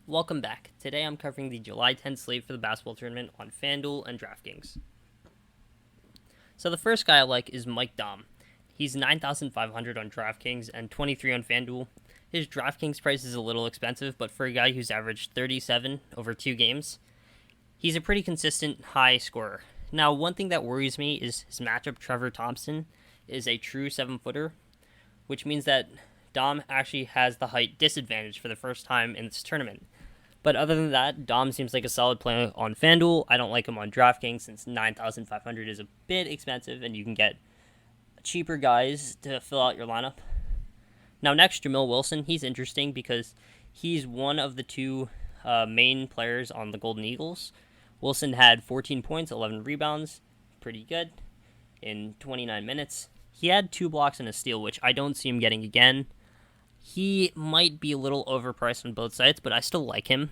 Welcome back. Today I'm covering the July 10th slate for the basketball tournament on Fanduel and Draftkings. So the first guy I like is Mike Dom. He's 9,500 on Draftkings and 23 on Fanduel. His Draftkings price is a little expensive, but for a guy who's averaged 37 over 2 games, he's a pretty consistent high scorer. Now, one thing that worries me is his matchup. Trevor Thompson is a true 7-footer, which means that Dom actually has the height disadvantage for the first time in this tournament. But other than that, Dom seems like a solid play on FanDuel. I don't like him on DraftKings since 9,500 is a bit expensive and you can get cheaper guys to fill out your lineup. Now next, Jamil Wilson. He's interesting because he's one of the two main players on the Golden Eagles. Wilson had 14 points, 11 rebounds, pretty good, in 29 minutes. He had 2 blocks and a steal, which I don't see him getting again. He might be a little overpriced on both sides, but I still like him.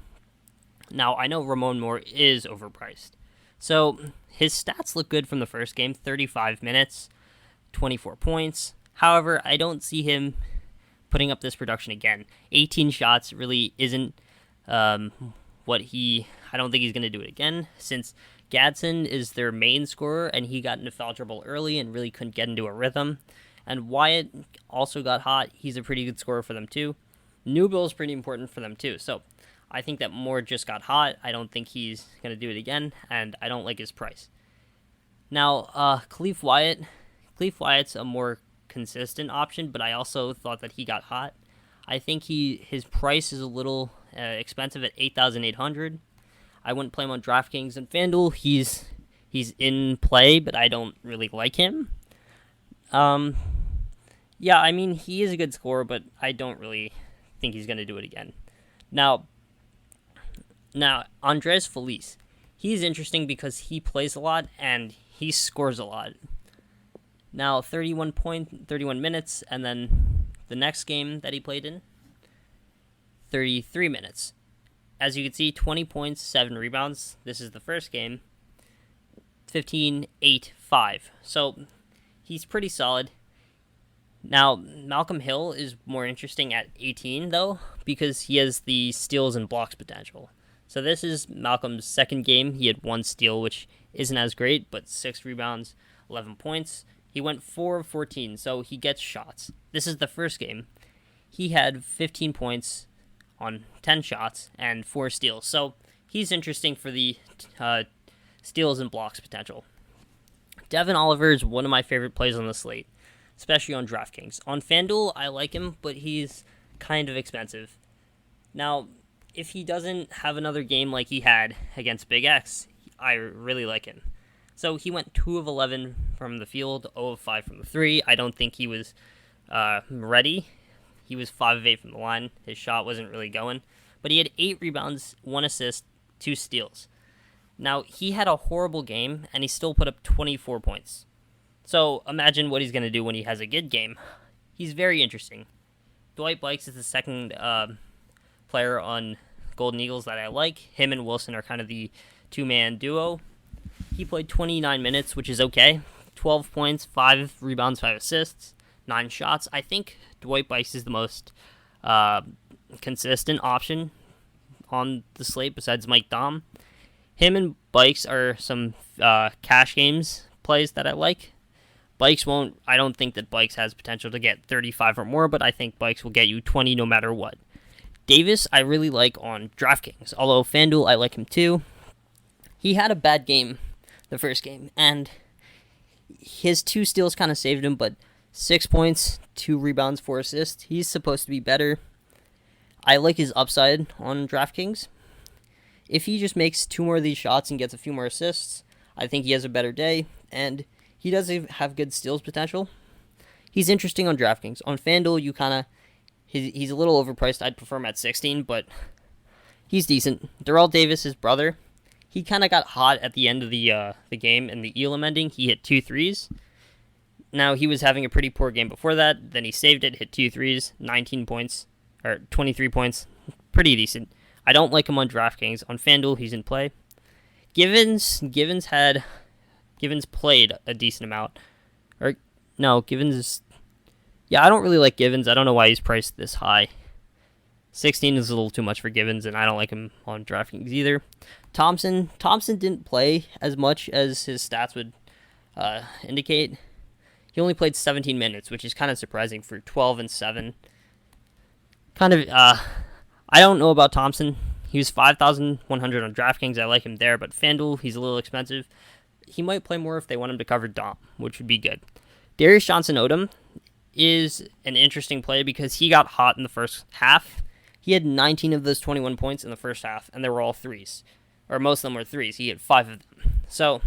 Now, I know Ramon Moore is overpriced. So, his stats look good from the first game. 35 minutes, 24 points. However, I don't see him putting up this production again. 18 shots really isn't I don't think he's going to do it again, since Gadsden is their main scorer, and he got into foul trouble early and really couldn't get into a rhythm. And Wyatt also got hot. He's a pretty good scorer for them, too. Newbill's pretty important for them, too. So I think that Moore just got hot. I don't think he's going to do it again, and I don't like his price. Now, Khalif Wyatt's a more consistent option, but I also thought that he got hot. I think his price is a little expensive at 8,800. I wouldn't play him on DraftKings and FanDuel. He's in play, but I don't really like him. Yeah, I mean, he is a good scorer, but I don't really think he's going to do it again. Now, Andres Feliz. He's interesting because he plays a lot and he scores a lot. Now, 31 minutes, and then the next game that he played in, 33 minutes. As you can see, 20 points, 7 rebounds. This is the first game. 15, 8, 5. So, he's pretty solid. Now, Malcolm Hill is more interesting at 18, though, because he has the steals and blocks potential. So this is Malcolm's second game. He had 1 steal, which isn't as great, but 6 rebounds, 11 points. He went 4 of 14, so he gets shots. This is the first game. He had 15 points on 10 shots and 4 steals. So he's interesting for the steals and blocks potential. Devin Oliver is one of my favorite plays on the slate, especially on DraftKings. On FanDuel, I like him, but he's kind of expensive. Now, if he doesn't have another game like he had against Big X, I really like him. So he went 2 of 11 from the field, 0 of 5 from the 3. I don't think he was ready. He was 5 of 8 from the line. His shot wasn't really going. But he had 8 rebounds, 1 assist, 2 steals. Now, he had a horrible game, and he still put up 24 points. So imagine what he's going to do when he has a good game. He's very interesting. Dwight Bikes is the second player on Golden Eagles that I like. Him and Wilson are kind of the two-man duo. He played 29 minutes, which is okay. 12 points, 5 rebounds, 5 assists, 9 shots. I think Dwight Bikes is the most consistent option on the slate besides Mike Dom. Him and Bikes are some cash games plays that I like. I don't think that Bikes has potential to get 35 or more, but I think Bikes will get you 20 no matter what. Davis, I really like on DraftKings, although FanDuel, I like him too. He had a bad game the first game, and his 2 steals kind of saved him, but 6 points, 2 rebounds, 4 assists. He's supposed to be better. I like his upside on DraftKings. If he just makes 2 more of these shots and gets a few more assists, I think he has a better day, and he does have good steals potential. He's interesting on DraftKings. On FanDuel, he's a little overpriced. I'd prefer him at 16, but he's decent. Darrell Davis, his brother, he kind of got hot at the end of the game in the Elam ending. He hit 2 threes. Now, he was having a pretty poor game before that. Then he saved it, hit 2 threes, 19 points, or 23 points. Pretty decent. I don't like him on DraftKings. On FanDuel, he's in play. Givens played a decent amount. Yeah, I don't really like Givens. I don't know why he's priced this high. 16 is a little too much for Givens, and I don't like him on DraftKings either. Thompson didn't play as much as his stats would indicate. He only played 17 minutes, which is kind of surprising for 12 and 7. I don't know about Thompson. He was 5,100 on DraftKings. I like him there, but Fanduel, he's a little expensive. He might play more if they want him to cover Dom, which would be good. Darius Johnson-Odom is an interesting play because he got hot in the first half. He had 19 of those 21 points in the first half, and they were all threes. Or most of them were threes. He had 5 of them. So,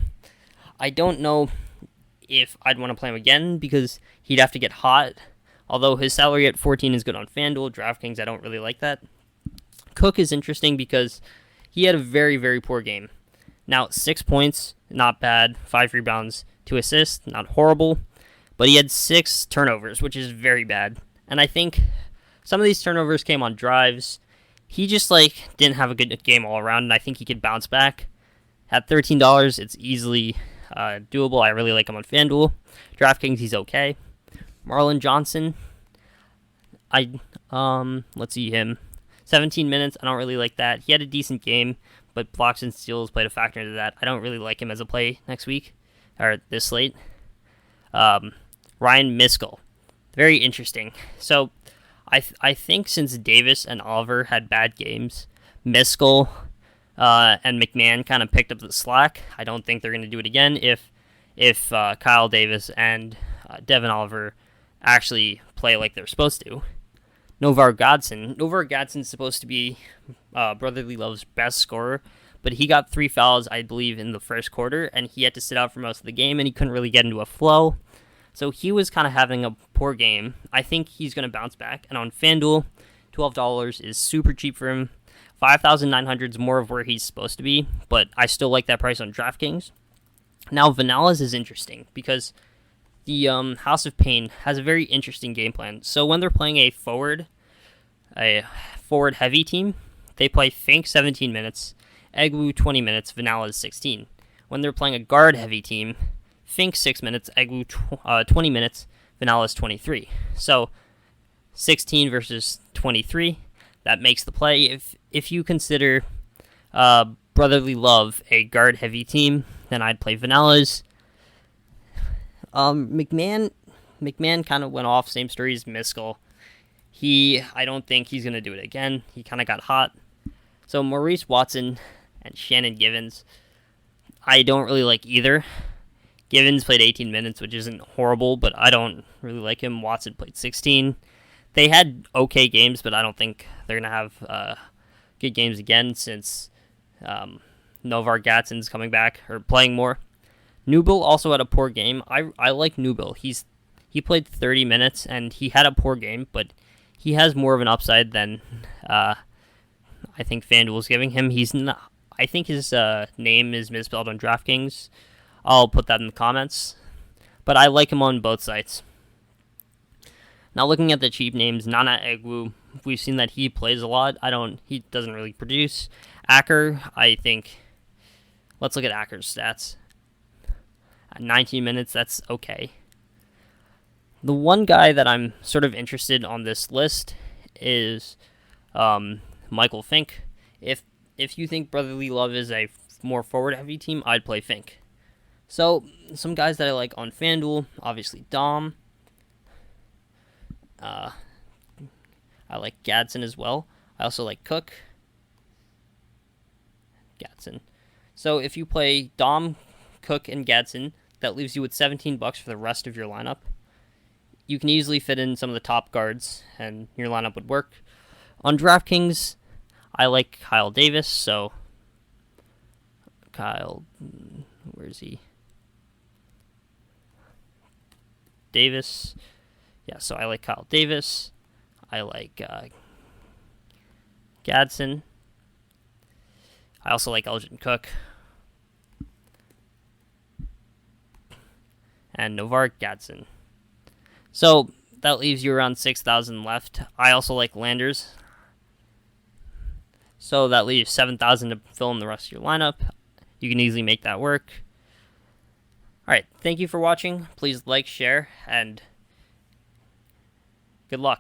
I don't know if I'd want to play him again because he'd have to get hot. Although his salary at 14 is good on FanDuel. DraftKings, I don't really like that. Cook is interesting because he had a very, very poor game. Now, 6 points, not bad. 5 rebounds, 2 assists, not horrible. But he had 6 turnovers, which is very bad. And I think some of these turnovers came on drives. He just didn't have a good game all around, and I think he could bounce back. At $13, it's easily doable. I really like him on FanDuel. DraftKings, he's okay. Marlon Johnson, let's see him. 17 minutes, I don't really like that. He had a decent game, but blocks and steals played a factor into that. I don't really like him as a play next week, or this slate. Ryan Miskell, very interesting. So, I think since Davis and Oliver had bad games, Miskell and McMahon kind of picked up the slack. I don't think they're going to do it again if Kyle Davis and Devin Oliver actually play like they're supposed to. Novar Godson's supposed to be Brotherly Love's best scorer, but he got 3 fouls, I believe, in the first quarter, and he had to sit out for most of the game, and he couldn't really get into a flow. So he was kind of having a poor game. I think he's going to bounce back, and on FanDuel, $12 is super cheap for him. 5,900 is more of where he's supposed to be, but I still like that price on DraftKings. Now, Vanales is interesting because the House of Pain has a very interesting game plan. So when they're playing a forward-heavy team, they play Fink 17 minutes, Egwu 20 minutes, Vanales 16. When they're playing a guard-heavy team, Fink 6 minutes, Egwu 20 minutes, Vanales 23. So 16 versus 23, that makes the play. If you consider Brotherly Love a guard-heavy team, then I'd play Vanales. McMahon kind of went off, same story as Miskell. I don't think he's going to do it again. He kind of got hot. So Maurice Watson and Shannon Givens, I don't really like either. Givens played 18 minutes, which isn't horrible, but I don't really like him. Watson played 16. They had okay games, but I don't think they're going to have good games again since Novar Gadson's coming back or playing more. Newbill also had a poor game. I like Newbill. He played 30 minutes, and he had a poor game, but he has more of an upside than I think FanDuel's giving him. He's not. I think his name is misspelled on DraftKings. I'll put that in the comments. But I like him on both sites. Now looking at the cheap names, Nana Egwu, we've seen that he plays a lot. He doesn't really produce. Acker, I think. Let's look at Acker's stats. At 19 minutes, that's okay. The one guy that I'm sort of interested on this list is Michael Fink. If you think Brotherly Love is a more forward-heavy team, I'd play Fink. So, some guys that I like on FanDuel, obviously Dom. I like Gadsden as well. I also like Cook. Gadsden. So, if you play Dom, Cook, and Gadsden, that leaves you with $17 for the rest of your lineup. You can easily fit in some of the top guards, and your lineup would work. On DraftKings, I like Kyle Davis, so where is he? Davis. Yeah, so I like Kyle Davis. I like Gadsden. I also like Elgin Cook. And Novar Gadsden. So that leaves you around 6,000 left. I also like Landers. So that leaves 7,000 to fill in the rest of your lineup. You can easily make that work. Alright, thank you for watching. Please like, share, and good luck.